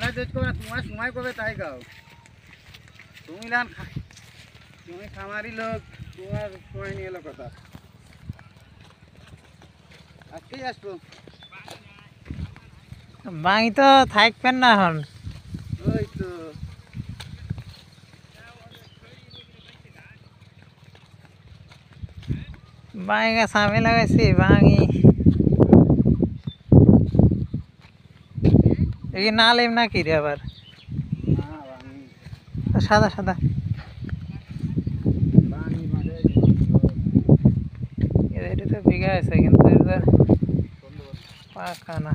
আমরা যেত করে তোমার সময় কবে তাই গাও তুমি খামারি লোক তোমার সময় নিয়ে এলো কথা আজকেই আসবো বাঙি তো থাকবেন না এখন ওই তো বাঙি গাছ আমি লাগাইছি বাঙি এই নালিম নাকি রে আবার সাদা সাদা এটা তো বিঘা আছে কিন্তু এটা পাকা না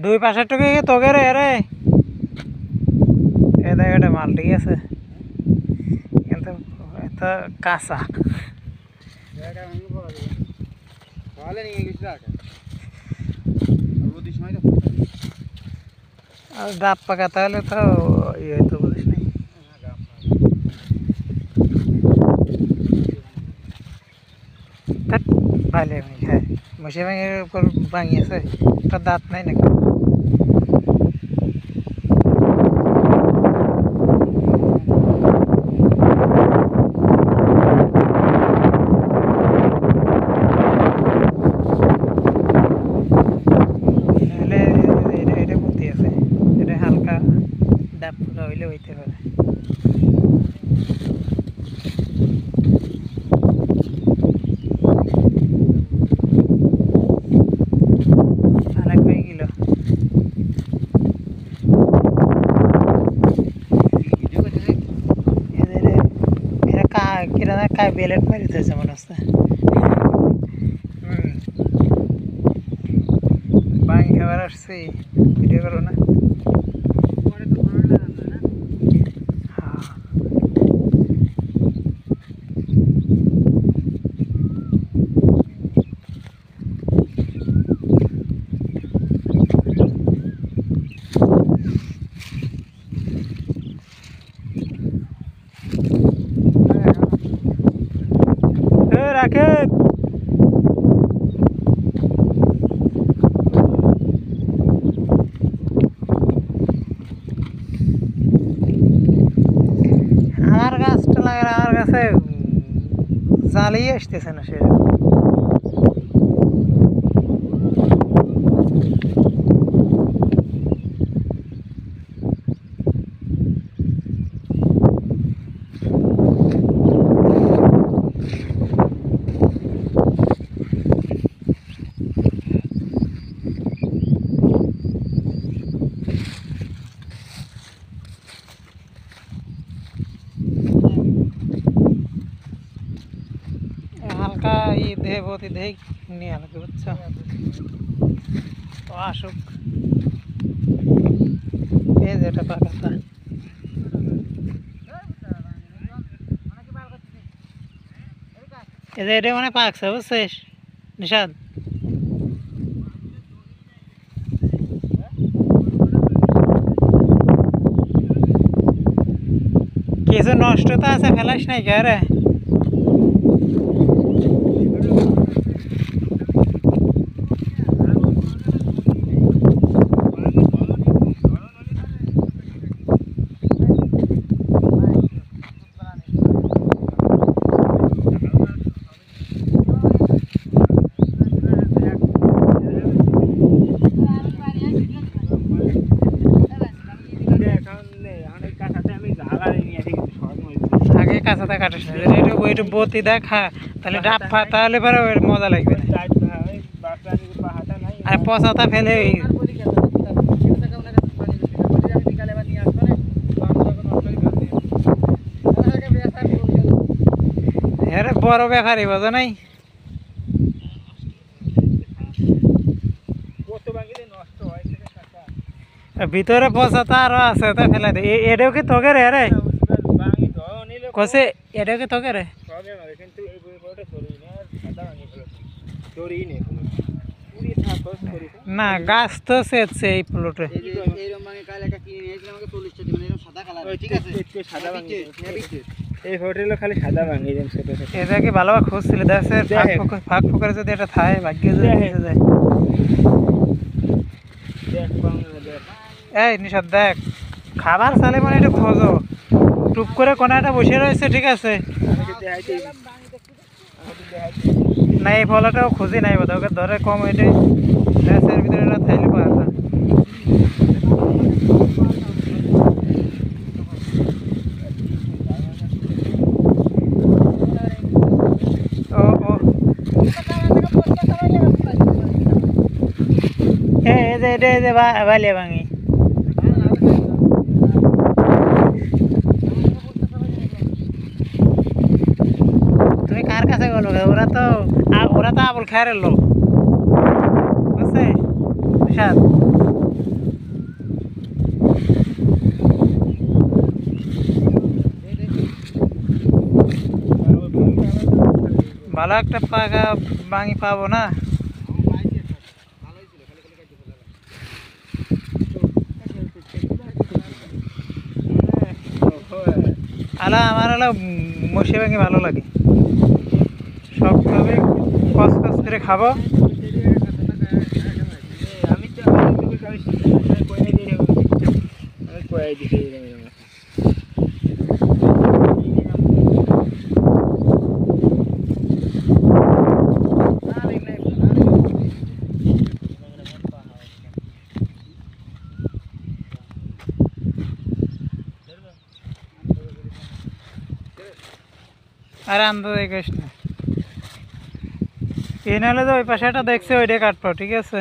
দুই পাশের টুকে তোকে রে রে এ দেখ এটা মাল ঠিক আছে কিন্তু এত কাঁচা আর ডাব পাকা তাহলে তো ইয়ে হয়তো বলিস নাই ভালো হ্যাঁ মশি ভাঙের উপর ভাঙি আছে তার দাঁত নাই নাকি এটা বুদ্ধি আছে এটা হালকা ডাব পোকা হইলে হইতে পারে किराना काय बेलेट मारित আছে মনে হচ্ছে বাং খাবার আসছে ভিডিও করো না পরে তো ভালো লাগে না হ্যাঁ রাকেব আমার গাছটা লাগে আমার কাছে জ্বালিয়ে আসতেছে না সেরকম হালকা ই দেহ বতি দেহ নিয়ে আলাদা বুঝছো তো আসুক এই যেটা পাকাতা এটা মানে পাকছে বুঝছিস নিশাদ কিছু নষ্ট তো আছে ফেলাস নাই কে রে কাঁচাটা কাটিস না একটু বতি দেখা তাহলে ডাব ফা তাহলে পরে মজা লাগবে আর পচাটা ফেলে আরে বড় ব্যাপারই বোঝো নাই ভিতরে পচাটা আরো আছে তা ফেলে দে এটাও কি তোকে রে রে কসে এটাও কি তোকে রে কিন্তু এই বইটা চড়ি না সাদা ভাঙি ফেলে চড়ি নেই পুরি থাকো না গাছ তো সেচ্ছে এই প্লটে। এইরকম ভাঙে কাল একটা কিনে নিয়েছিলাম আমাকে 40 টাকা মানে এরকম সাদা কালার ঠিক আছে সাদা ভাঙে এই হোটেলে খালি সাদা ভাঙে এরকম ছোট ছোট এটা কি ভালোভাবে খুঁজছিল দেখছে ফাঁক ফোকরে যদি এটা থাকে ভাগ্য যদি এসে যায়। দেখ ভাঙে দেখ এই নিশাদ দেখ খাবার চালে মানে এটা খোঁজো টুপ করে কোনাটা বসে রয়েছে ঠিক আছে আমি কি দেখাইতে না এই ফলাটাও খুঁজি নাই বোধ ওকে ধরে কম হইলে গ্যাসের ভিতরে না থাইলে পাওয়া ও ও এই যে এটা যে বালিয়া ভাঙি তুমি কার কাছে গেলো ওরা তো আবুল খায়ের লোক বুঝছিস নিশাদ ভালো একটা পাকা ভাঙি পাবো না আমার হলো মশে ভাঙি ভালো লাগে সবভাবে কস কস করে খাবো আমি তো কয়ে দিয়ে আমি কয়ে দিতে আর আন্দাজ দেখিস না এই নাহলে তো ওই পাশে একটা দেখছে ওইটা কাটবো ঠিক আছে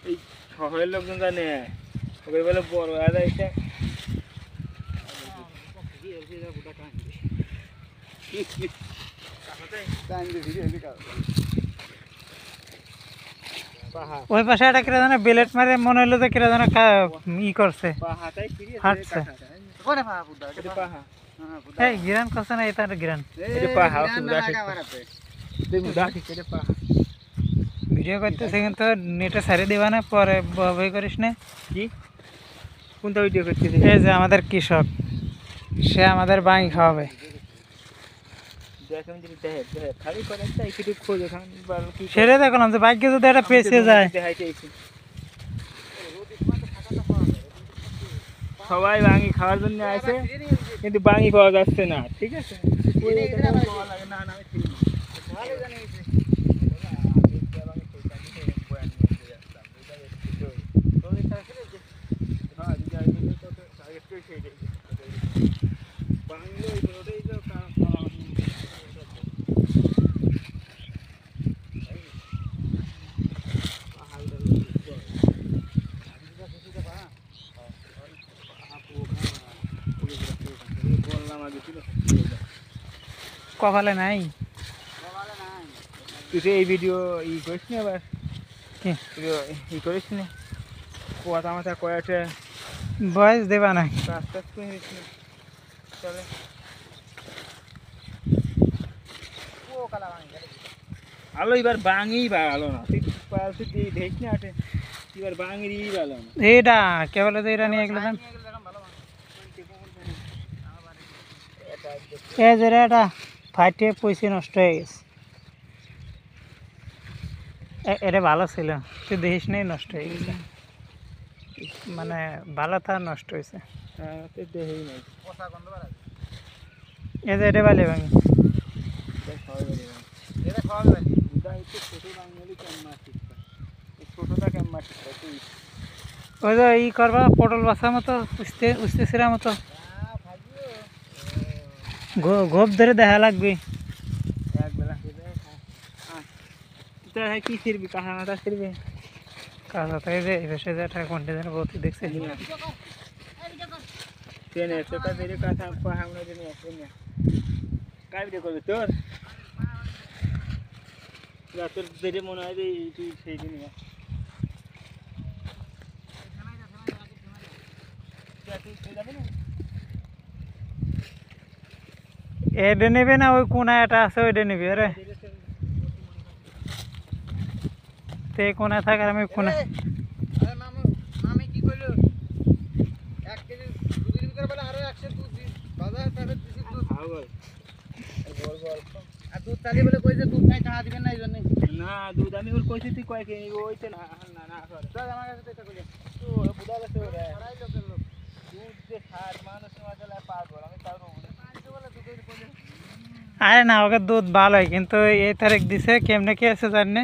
এই শহরের লোকজন জানে ওকে বলে বড় আদা এটা ওই পাশে একটা কিরা জানে বেলেট মারে মনে হলো যে কিরা জানে ই করছে হাঁটছে এই গিরান করছে না এটা গিরান ভিডিও করতেছে কিন্তু নেটে ছাড়িয়ে দিবা না পরে ভয় করিস না কি কোনটা ভিডিও করতেছে এই যে আমাদের কৃষক সে আমাদের বাঙি খাওয়াবে সেটা দেখলাম যে বাইকে যদি একটা পেঁচে যায় সবাই বাঙি খাওয়ার জন্য আসে কিন্তু বাঙি পাওয়া যাচ্ছে না ঠিক আছে কপালে নাই তুই এই ভিডিও ই করিস না আবার ই করিস না কথা মাথা কয়েকটা বয়স দেবা না আস্তে আস্তে চলে আলো এবার বাঙি ভালো না তুই দেখ না আটে এবার বাঙির ভালো না এইটা কে বলে যে এটা নিয়ে এগুলো এই যে এটা ফাটিয়ে পয়সা নষ্ট হয়ে গেছে এটা ভালো ছিল তুই দেখিস নেই নষ্ট হয়ে গেছে মানে ভালো তার নষ্ট হয়েছে এই যে এটা বালি ভাঙি ওই যে ই করবা পটল বাসার মতো উঠতেছিলাম মতো গোপ ধরে দেখা লাগবে কি ছিড়বি কাঁচা মাথা ছিড়বি কাঁচা থেকে যে ভেসে যায় কন্টেনার ভর্তি দেখছে ট্রেনে চোখা ধরে কাঁচা আমরা জেনে আসবে না কাজ করবে তোর তোর দেখে মনে হয় যে তুই সেই দিন এডে নেবে না ওই কোনায় এটা আছে ওইটা নিবি রে তে কোনায় থাক আর আমি কোনায় আরে মামি কি কইলো 1 কেজি দুধের ভিতরে বলে আরো 100 দুধ দিস বাজার তাহলে দিস দুধ বল আর দুধ তালি বলে কই যে দুধ নাই টাকা দিবেন না এইজন্য না দুধ আমি ওর কইছি তুই কয় কেজি ওইতে না না না কর চল আমার কাছে এটা কইলে তো বুড়া গেছে ওরে আড়াই লোকের লোক দুধ যে খায় মানুষ মাঝে পাগল আমি তাও বলে বলে দুধের কইলে আরে না ওকে দুধ ভালোই কিন্তু এই তারিখ দিছে কেমনে কি আছে জানি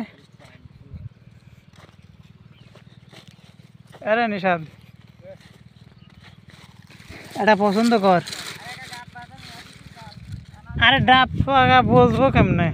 আরে নিশাদ এটা পছন্দ কর আরে ডাব বলবো কেমনে